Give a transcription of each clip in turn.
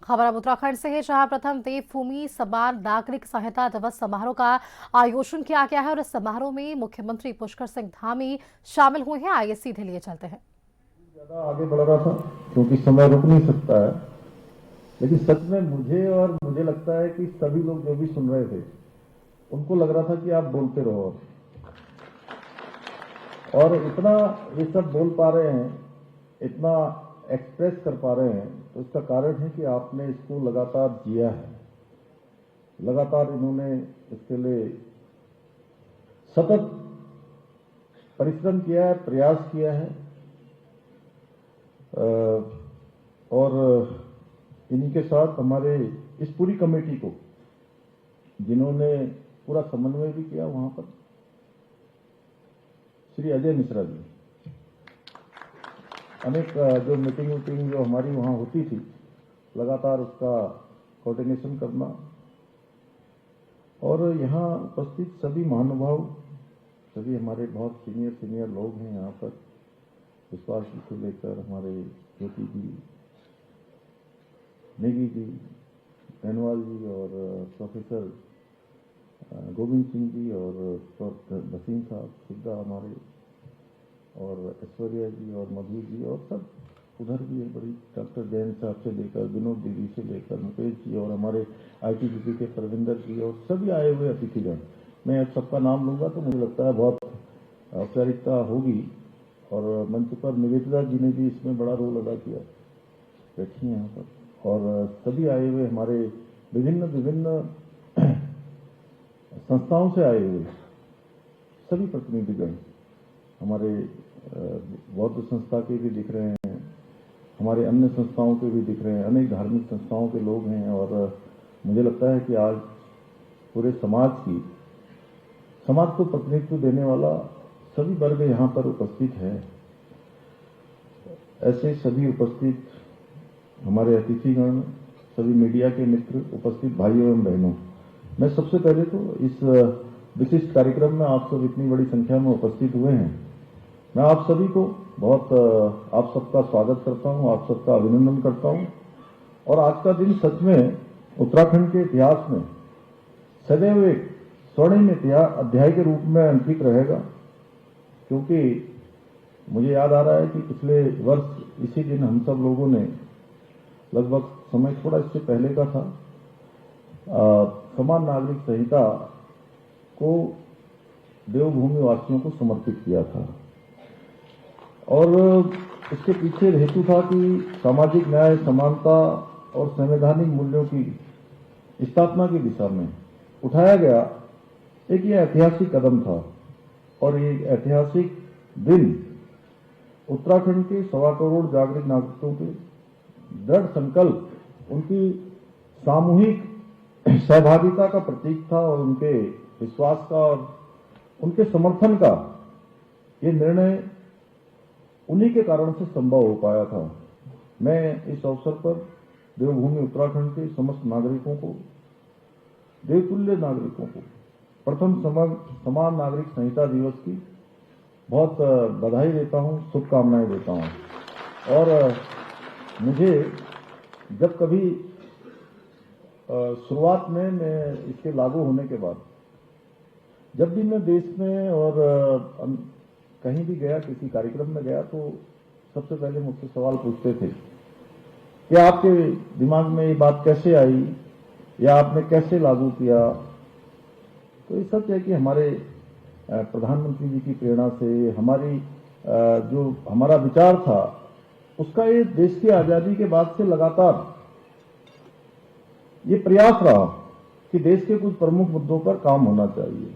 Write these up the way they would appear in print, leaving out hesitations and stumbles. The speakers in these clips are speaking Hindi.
खबर अब उत्तराखंड से है, जहां प्रथम देवभूमि समान नागरिक संहिता दिवस समारोह का आयोजन किया गया है और इस समारोह में मुख्यमंत्री पुष्कर सिंह धामी शामिल हुए हैं। आइए सीधे लिए चलते हैं। ज्यादा आगे बढ़ रहा था क्योंकि समय रुक नहीं सकता है। लेकिन सच में मुझे लगता है कि सभी लोग जो भी सुन रहे थे उनको लग रहा था कि आप बोलते रहो और इतना ये सब बोल पा रहे हैं, इतना एक्सप्रेस कर पा रहे हैं, तो इसका कारण है कि आपने इसको लगातार जिया है। लगातार इन्होंने इसके लिए सतत परिश्रम किया है, प्रयास किया है। और इन्हीं के साथ हमारे इस पूरी कमेटी को जिन्होंने पूरा समन्वय भी किया, वहां पर श्री अजय मिश्रा जी, अनेक जो मीटिंग जो हमारी वहां होती थी, लगातार उसका कोऑर्डिनेशन करना, और यहाँ उपस्थित सभी महानुभाव, सभी हमारे बहुत सीनियर लोग हैं यहाँ पर, विश्वास जी से लेकर हमारे ज्योति जी, नेगी जी, धनवाल जी और प्रोफेसर गोविंद सिंह जी और भसीन साहब सिद्धा हमारे, और ऐश्वर्या जी और मधु जी, और सब उधर भी है बड़ी, डॉक्टर जैन साहब से लेकर विनोद दीदी से लेकर मुकेश जी और हमारे आईटीबीपी के परविंदर जी और सभी आए हुए अतिथिगण। मैं अब सबका नाम लूंगा तो मुझे लगता है बहुत औपचारिकता होगी, और मंच पर निवेदिता जी ने भी इसमें बड़ा रोल अदा किया, बैठी हैं यहाँ पर, और सभी आए हुए हमारे विभिन्न विभिन्न संस्थाओं से आए हुए सभी प्रतिनिधिगण, हमारे बौद्ध संस्था के भी दिख रहे हैं, हमारे अन्य संस्थाओं के भी दिख रहे हैं, अनेक धार्मिक संस्थाओं के लोग हैं, और मुझे लगता है कि आज पूरे समाज को प्रतिनिधित्व देने वाला सभी वर्ग यहाँ पर उपस्थित है। ऐसे सभी उपस्थित हमारे अतिथिगण, सभी मीडिया के मित्र, उपस्थित भाइयों एवं बहनों, मैं सबसे पहले तो इस विशिष्ट कार्यक्रम में आप सब इतनी बड़ी संख्या में उपस्थित हुए हैं, मैं आप सभी को बहुत आप सबका स्वागत करता हूं, आप सबका अभिनंदन करता हूं। और आज का दिन सच में उत्तराखंड के इतिहास में सदैव एक स्वर्णिम अध्याय के रूप में अंकित रहेगा, क्योंकि मुझे याद आ रहा है कि पिछले वर्ष इसी दिन हम सब लोगों ने, लगभग समय थोड़ा इससे पहले का था, समान नागरिक संहिता को देवभूमि वासियों को समर्पित किया था, और इसके पीछे हेतु था कि सामाजिक न्याय, समानता और संवैधानिक मूल्यों की स्थापना की दिशा में उठाया गया एक ये ऐतिहासिक कदम था। और ये ऐतिहासिक दिन उत्तराखंड के 1.25 करोड़ जागरूक नागरिकों के दृढ़ संकल्प, उनकी सामूहिक सहभागिता का प्रतीक था, और उनके विश्वास का और उनके समर्थन का ये निर्णय उन्हीं के कारण से संभव हो पाया था। मैं इस अवसर पर देवभूमि उत्तराखंड के समस्त नागरिकों को, देवतुल्य नागरिकों को प्रथम समान नागरिक संहिता दिवस की बहुत बधाई देता हूं, शुभकामनाएं देता हूं। और मुझे जब कभी शुरुआत में मैं इसके लागू होने के बाद, जब भी मैं देश में और कहीं भी गया, किसी कार्यक्रम में गया, तो सबसे पहले मुझसे सवाल पूछते थे कि आपके दिमाग में ये बात कैसे आई या आपने कैसे लागू किया। तो ये सच है कि हमारे प्रधानमंत्री जी की प्रेरणा से हमारी जो हमारा विचार था, उसका ये देश की आजादी के बाद से लगातार ये प्रयास रहा कि देश के कुछ प्रमुख मुद्दों पर काम होना चाहिए।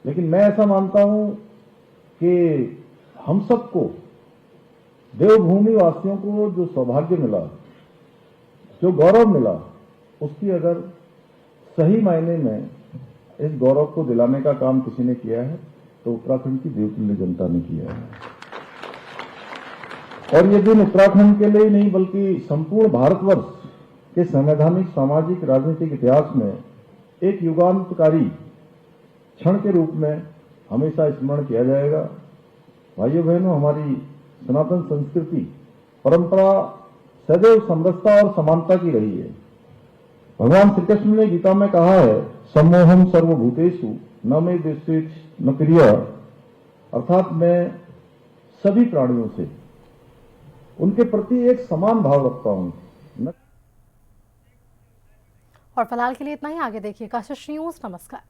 लेकिन मैं ऐसा मानता हूं कि हम सबको, देवभूमि वासियों को जो सौभाग्य मिला, जो गौरव मिला, उसकी अगर सही मायने में इस गौरव को दिलाने का काम किसी ने किया है तो उत्तराखंड की देवतुल्य जनता ने किया है। और ये दिन उत्तराखंड के लिए ही नहीं बल्कि संपूर्ण भारतवर्ष के संवैधानिक, सामाजिक, राजनीतिक इतिहास में एक युगांतकारी क्षण के रूप में हमेशा स्मरण किया जाएगा। भाइयों बहनों, हमारी सनातन संस्कृति, परंपरा सदैव समरसता और समानता की रही है। भगवान श्री कृष्ण ने गीता में कहा है, सम्मोहम सर्वभूतेषु न मे द्वेषेत न प्रिय, अर्थात मैं सभी प्राणियों से उनके प्रति एक समान भाव रखता हूं। और फिलहाल के लिए इतना ही। आगे देखिए कशिश न्यूज। नमस्कार।